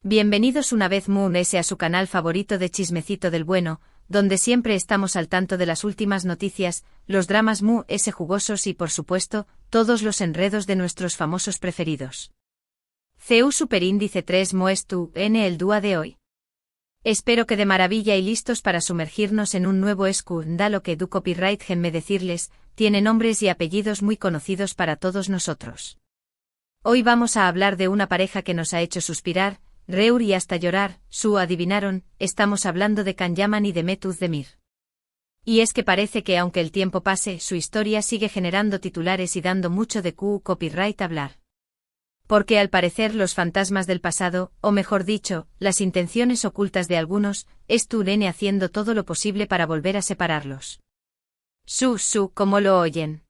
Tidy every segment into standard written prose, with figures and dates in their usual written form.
Bienvenidos una vez más a su canal favorito de Chismecito del Bueno, donde siempre estamos al tanto de las últimas noticias, los dramas jugosos y por supuesto, todos los enredos de nuestros famosos preferidos. CU Superíndice 3 Moestu en el dúo de hoy. Espero que de maravilla y listos para sumergirnos en un nuevo escándalo que du copyright genme decirles, tiene nombres y apellidos muy conocidos para todos nosotros. Hoy vamos a hablar de una pareja que nos ha hecho suspirar, reír y hasta llorar, adivinaron, estamos hablando de Can Yaman y Demet Özdemir. Y es que parece que aunque el tiempo pase, su historia sigue generando titulares y dando mucho de copyright hablar. Porque al parecer los fantasmas del pasado, o mejor dicho, las intenciones ocultas de algunos, están haciendo todo lo posible para volver a separarlos. Como lo oyen.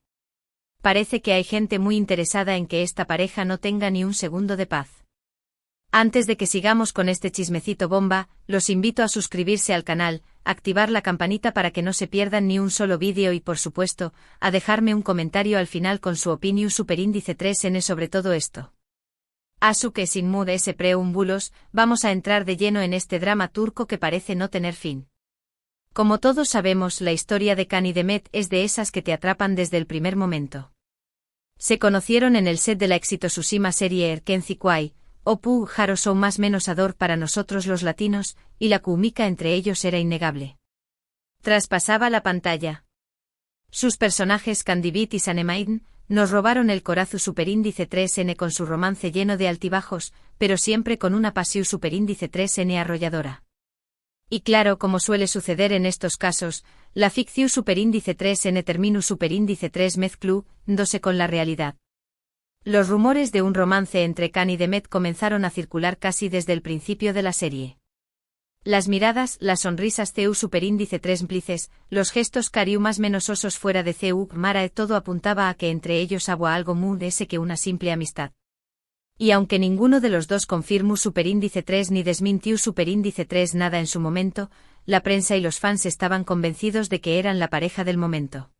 Parece que hay gente muy interesada en que esta pareja no tenga ni un segundo de paz. Antes de que sigamos con este chismecito bomba, los invito a suscribirse al canal, activar la campanita para que no se pierdan ni un solo vídeo y por supuesto, a dejarme un comentario al final con su opinión superíndice 3N sobre todo esto. Que sin ese preámbulos, vamos a entrar de lleno en este drama turco que parece no tener fin. Como todos sabemos, la historia de Can y Demet es de esas que te atrapan desde el primer momento. Se conocieron en el set de la exitosísima serie Erkenci Kuay, o Jaro más menos ador para nosotros los latinos, y la química entre ellos era innegable. Traspasaba la pantalla. Sus personajes Candivit y Sanemain nos robaron el corazón superíndice 3N con su romance lleno de altibajos, pero siempre con una pasión superíndice 3N arrolladora. Y claro, como suele suceder en estos casos, la ficción superíndice 3N terminu superíndice 3 mezclándose con la realidad. Los rumores de un romance entre Can y Demet comenzaron a circular casi desde el principio de la serie. Las miradas, las sonrisas CU superíndice 3 mplices, los gestos cariu más menos osos fuera de CU Mara todo apuntaba a que entre ellos había algo más que una simple amistad. Y aunque ninguno de los dos confirmó superíndice 3 ni desmintió superíndice 3 nada en su momento, la prensa y los fans estaban convencidos de que eran la pareja del momento.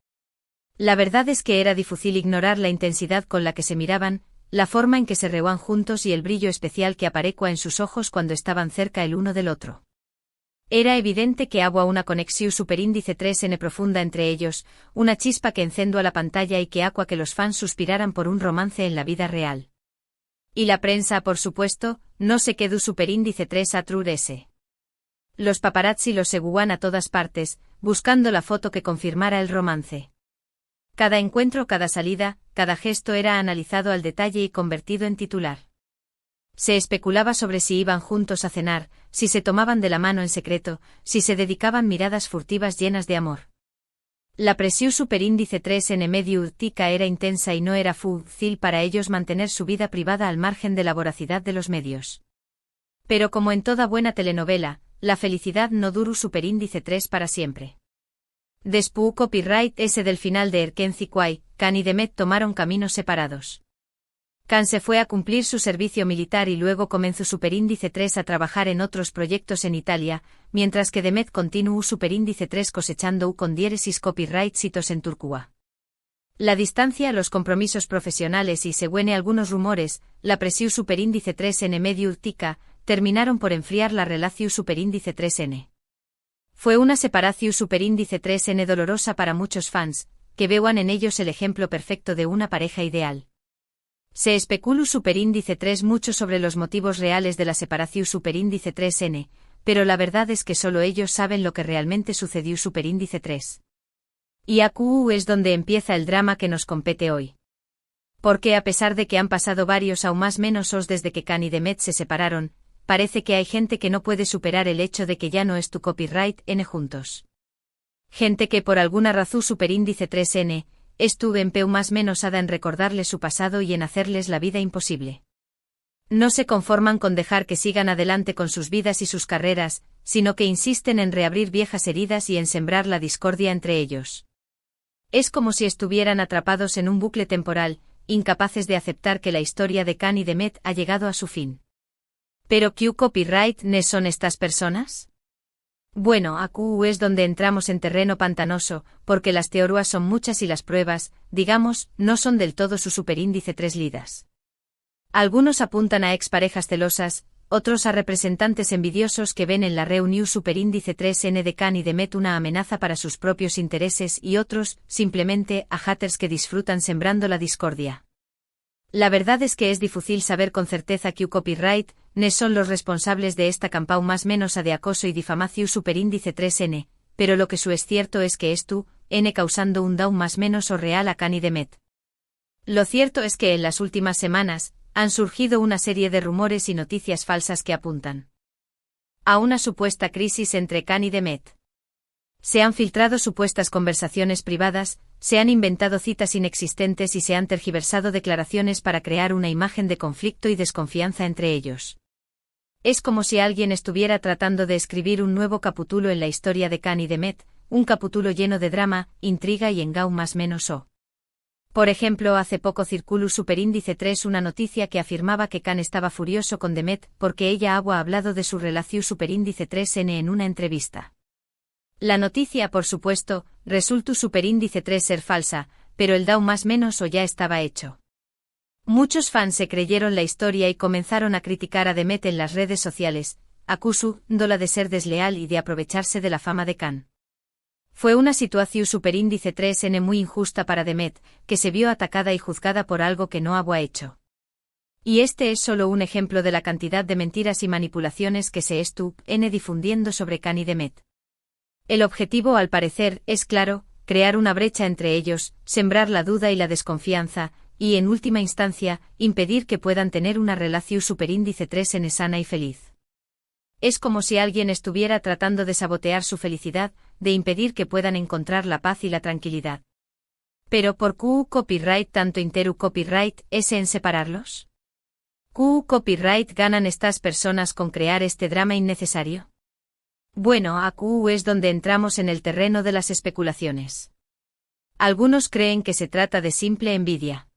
La verdad es que era difícil ignorar la intensidad con la que se miraban, la forma en que se reían juntos y el brillo especial que aparecía en sus ojos cuando estaban cerca el uno del otro. Era evidente que había una conexión superíndice 3N profunda entre ellos, una chispa que encendía la pantalla y que hacía que los fans suspiraran por un romance en la vida real. Y la prensa, por supuesto, no se quedó superíndice 3 a trurese. Los paparazzi los seguían a todas partes, buscando la foto que confirmara el romance. Cada encuentro, cada salida, cada gesto era analizado al detalle y convertido en titular. Se especulaba sobre si iban juntos a cenar, si se tomaban de la mano en secreto, si se dedicaban miradas furtivas llenas de amor. La presión superíndice 3N mediática era intensa y no era fácil para ellos mantener su vida privada al margen de la voracidad de los medios. Pero como en toda buena telenovela, la felicidad no duró superíndice 3 para siempre. Después copyright ese del final de Erkenci Kuay, Can y Demet tomaron caminos separados. Can se fue a cumplir su servicio militar y luego comenzó superíndice 3 a trabajar en otros proyectos en Italia, mientras que Demet continuó superíndice 3 cosechando con diéresis copyright citos en Turquía. La distancia, los compromisos profesionales y según algunos rumores, la presión superíndice 3N mediática, terminaron por enfriar la relación superíndice 3N. Fue una separación superíndice 3N dolorosa para muchos fans, que veían en ellos el ejemplo perfecto de una pareja ideal. Se especuló superíndice 3 mucho sobre los motivos reales de la separación superíndice 3N, pero la verdad es que solo ellos saben lo que realmente sucedió superíndice 3. Y aquí es donde empieza el drama que nos compete hoy. Porque a pesar de que han pasado varios aún más menos desde que Can y Demet se separaron, parece que hay gente que no puede superar el hecho de que ya no es tu copyright N juntos. Gente que por alguna razón superíndice 3N, estuve en peu más menos ada en recordarles su pasado y en hacerles la vida imposible. No se conforman con dejar que sigan adelante con sus vidas y sus carreras, sino que insisten en reabrir viejas heridas y en sembrar la discordia entre ellos. Es como si estuvieran atrapados en un bucle temporal, incapaces de aceptar que la historia de Can y Demet ha llegado a su fin. ¿Pero qué copyright ne son estas personas? Bueno, aquí es donde entramos en terreno pantanoso, porque las teorías son muchas y las pruebas, digamos, no son del todo su superíndice 3 lidas. Algunos apuntan a exparejas celosas, otros a representantes envidiosos que ven en la reunión superíndice 3N de Khan y Demet una amenaza para sus propios intereses y otros, simplemente, a haters que disfrutan sembrando la discordia. La verdad es que es difícil saber con certeza que copyright ne son los responsables de esta campaña más menos de acoso y difamación superíndice 3N, pero lo que su es cierto es que N causando un down más menos o real a Khan y Demet. Lo cierto es que en las últimas semanas, han surgido una serie de rumores y noticias falsas que apuntan a una supuesta crisis entre Khan y Demet. Se han filtrado supuestas conversaciones privadas, se han inventado citas inexistentes y se han tergiversado declaraciones para crear una imagen de conflicto y desconfianza entre ellos. Es como si alguien estuviera tratando de escribir un nuevo capítulo en la historia de Khan y Demet, un capítulo lleno de drama, intriga y engau más menos o. Por ejemplo, hace poco circuló superíndice 3 una noticia que afirmaba que Khan estaba furioso con Demet porque ella ha hablado de su relación superíndice 3N en una entrevista. La noticia, por supuesto, resultó superíndice 3 ser falsa, pero el down más menos o ya estaba hecho. Muchos fans se creyeron la historia y comenzaron a criticar a Demet en las redes sociales, acusándola de ser desleal y de aprovecharse de la fama de Khan. Fue una situación superíndice 3N muy injusta para Demet, que se vio atacada y juzgada por algo que no había hecho. Y este es solo un ejemplo de la cantidad de mentiras y manipulaciones que se N difundiendo sobre Khan y Demet. El objetivo, al parecer, es claro, crear una brecha entre ellos, sembrar la duda y la desconfianza, y en última instancia, impedir que puedan tener una relación superíndice 3N sana y feliz. Es como si alguien estuviera tratando de sabotear su felicidad, de impedir que puedan encontrar la paz y la tranquilidad. Pero ¿por qué copyright tanto interu copyright es en separarlos? ¿Qué copyright ganan estas personas con crear este drama innecesario? Bueno, aquí es donde entramos en el terreno de las especulaciones. Algunos creen que se trata de simple envidia.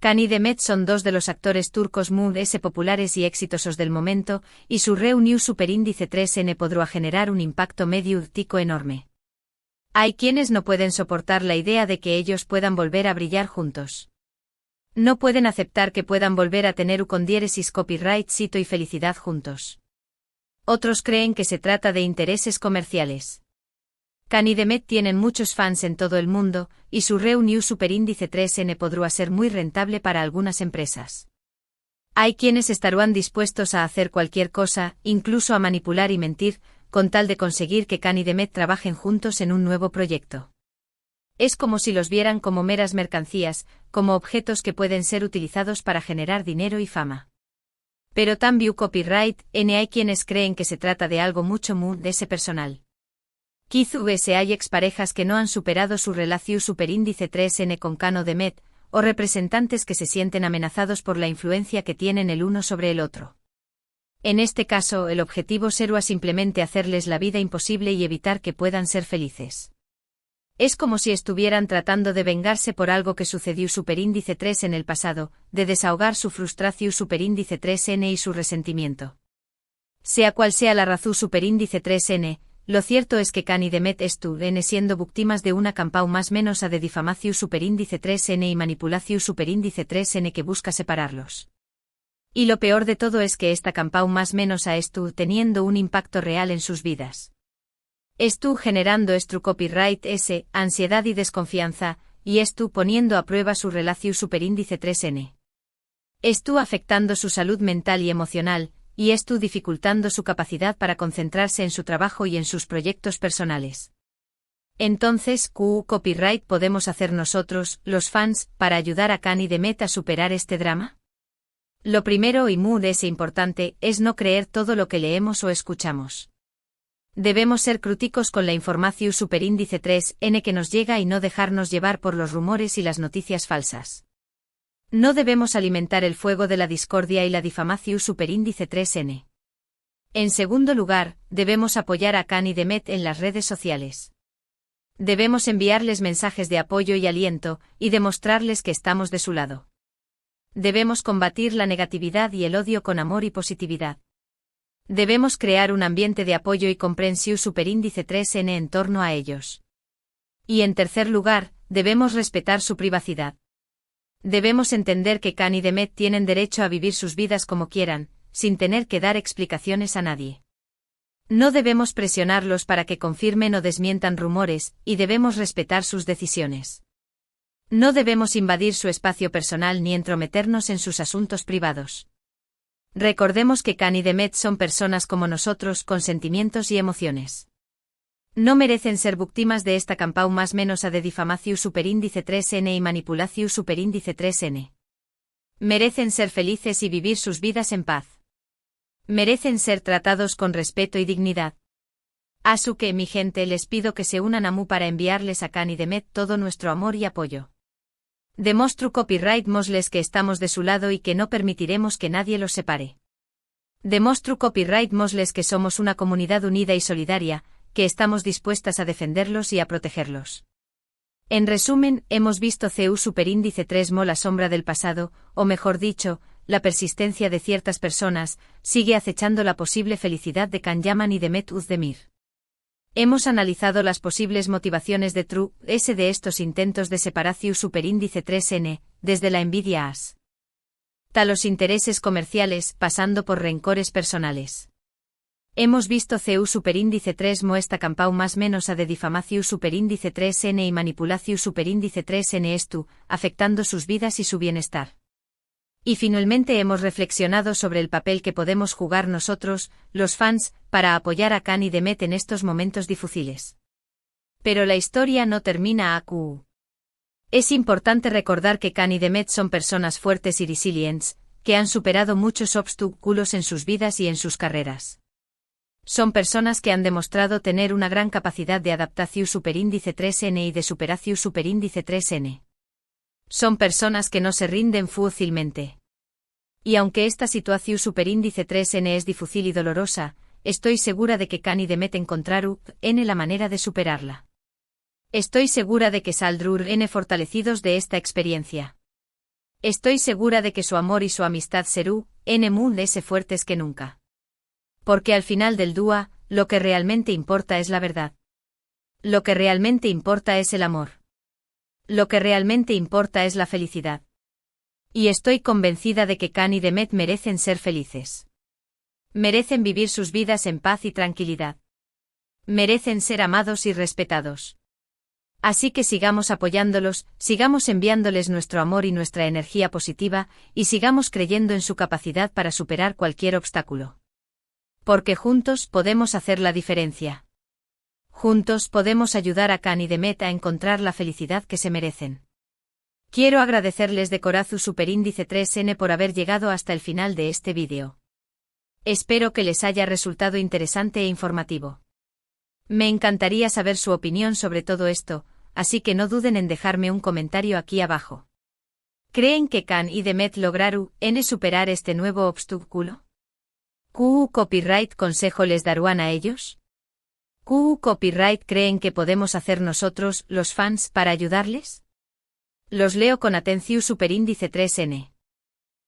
Khan y Demet son dos de los actores turcos más populares y exitosos del momento, y su reunión superíndice 3N podrá generar un impacto mediático enorme. Hay quienes no pueden soportar la idea de que ellos puedan volver a brillar juntos. No pueden aceptar que puedan volver a tener con diéresis copyright sito y felicidad juntos. Otros creen que se trata de intereses comerciales. Khan y Demet tienen muchos fans en todo el mundo, y su reunión superíndice 3N podrá ser muy rentable para algunas empresas. Hay quienes estarán dispuestos a hacer cualquier cosa, incluso a manipular y mentir, con tal de conseguir que Khan y Demet trabajen juntos en un nuevo proyecto. Es como si los vieran como meras mercancías, como objetos que pueden ser utilizados para generar dinero y fama. Pero también copyright, hay quienes creen que se trata de algo mucho más de ese personal. Quizás hay exparejas que no han superado su relación superíndice 3N con Khan o Demet, o representantes que se sienten amenazados por la influencia que tienen el uno sobre el otro. En este caso, el objetivo será simplemente hacerles la vida imposible y evitar que puedan ser felices. Es como si estuvieran tratando de vengarse por algo que sucedió superíndice 3 en el pasado, de desahogar su frustración superíndice 3N y su resentimiento. Sea cual sea la razón superíndice 3N, lo cierto es que Khan y Demet estuvieron siendo víctimas de una campaña más menos de difamación superíndice 3N y manipulación superíndice 3N que busca separarlos. Y lo peor de todo es que esta campaña más menos estuvo teniendo un impacto real en sus vidas. Estuvo generando copyright ansiedad y desconfianza, y estuvo poniendo a prueba su relación superíndice 3N. Estuvo afectando su salud mental y emocional, y estuvo dificultando su capacidad para concentrarse en su trabajo y en sus proyectos personales. Entonces, ¿qué copyright podemos hacer nosotros, los fans, para ayudar a Khan y Demet a superar este drama? Lo primero y muy importante es no creer todo lo que leemos o escuchamos. Debemos ser críticos con la información superíndice 3N que nos llega y no dejarnos llevar por los rumores y las noticias falsas. No debemos alimentar el fuego de la discordia y la difamación superíndice 3N. En segundo lugar, debemos apoyar a Khan y Demet en las redes sociales. Debemos enviarles mensajes de apoyo y aliento, y demostrarles que estamos de su lado. Debemos combatir la negatividad y el odio con amor y positividad. Debemos crear un ambiente de apoyo y comprensión superíndice 3N en torno a ellos. Y en tercer lugar, debemos respetar su privacidad. Debemos entender que Khan y Demet tienen derecho a vivir sus vidas como quieran, sin tener que dar explicaciones a nadie. No debemos presionarlos para que confirmen o desmientan rumores, y debemos respetar sus decisiones. No debemos invadir su espacio personal ni entrometernos en sus asuntos privados. Recordemos que Khan y Demet son personas como nosotros con sentimientos y emociones. No merecen ser víctimas de esta campau más menos a de difamación superíndice 3n y manipulación superíndice 3n. Merecen ser felices y vivir sus vidas en paz. Merecen ser tratados con respeto y dignidad. Así que, mi gente, les pido que se unan a Mu para enviarles a Khan y Demet todo nuestro amor y apoyo. Demonstru copyright mosles que estamos de su lado y que no permitiremos que nadie los separe. Demonstru copyright mosles que somos una comunidad unida y solidaria, que estamos dispuestas a defenderlos y a protegerlos. En resumen, hemos visto CU superíndice 3 mo la sombra del pasado, o mejor dicho, la persistencia de ciertas personas, sigue acechando la posible felicidad de Khan Yaman y Demet Özdemir. Hemos analizado las posibles motivaciones de True S de estos intentos de separación superíndice 3n, desde la envidia hasta los intereses comerciales, pasando por rencores personales. Hemos visto CU superíndice 3 mo esta campau más menos a de difamación superíndice 3n y manipulación superíndice 3n estu, afectando sus vidas y su bienestar. Y finalmente hemos reflexionado sobre el papel que podemos jugar nosotros, los fans, para apoyar a Khan y Demet en estos momentos difíciles. Pero la historia no termina aquí. Es importante recordar que Khan y Demet son personas fuertes y resilientes, que han superado muchos obstáculos en sus vidas y en sus carreras. Son personas que han demostrado tener una gran capacidad de adaptación superíndice 3n y de superación superíndice 3n. Son personas que no se rinden fácilmente. Y aunque esta situación superíndice 3n es difícil y dolorosa, estoy segura de que Khan y Demet encontraron la manera de superarla. Estoy segura de que saldrán fortalecidos de esta experiencia. Estoy segura de que su amor y su amistad serán muy fuertes que nunca. Porque al final del día, lo que realmente importa es la verdad. Lo que realmente importa es el amor. Lo que realmente importa es la felicidad. Y estoy convencida de que Khan y Demet merecen ser felices. Merecen vivir sus vidas en paz y tranquilidad. Merecen ser amados y respetados. Así que sigamos apoyándolos, sigamos enviándoles nuestro amor y nuestra energía positiva, y sigamos creyendo en su capacidad para superar cualquier obstáculo. Porque juntos podemos hacer la diferencia. Juntos podemos ayudar a Khan y Demet a encontrar la felicidad que se merecen. Quiero agradecerles de corazón superíndice 3n por haber llegado hasta el final de este vídeo. Espero que les haya resultado interesante e informativo. Me encantaría saber su opinión sobre todo esto, así que no duden en dejarme un comentario aquí abajo. ¿Creen que Khan y Demet lograron superar este nuevo obstáculo? ¿Qué copyright consejo les darán a ellos? ¿Qué copyright creen que podemos hacer nosotros, los fans, para ayudarles? Los leo con atención superíndice 3n.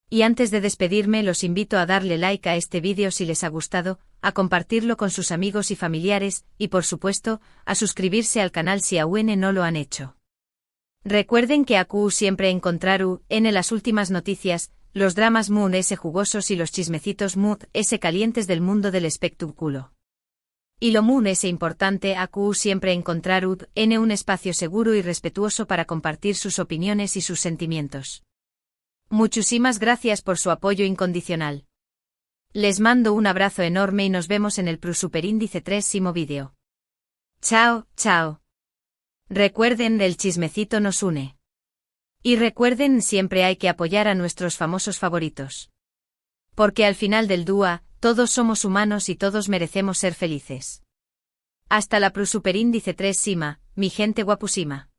Y antes de despedirme los invito a darle like a este vídeo si les ha gustado, a compartirlo con sus amigos y familiares, y por supuesto, a suscribirse al canal si aún no lo han hecho. Recuerden que aquí siempre encontrarán las últimas noticias, los dramas muy jugosos y los chismecitos muy calientes del mundo del espectáculo. Y lo muy importante, aquí siempre encontrarán un espacio seguro y respetuoso para compartir sus opiniones y sus sentimientos. Muchísimas gracias por su apoyo incondicional. Les mando un abrazo enorme y nos vemos en el superíndice 3º vídeo. Chao, chao. Recuerden, el chismecito nos une. Y recuerden, siempre hay que apoyar a nuestros famosos favoritos. Porque al final del día, todos somos humanos y todos merecemos ser felices. Hasta la superíndice 3 Sima, mi gente guapusima.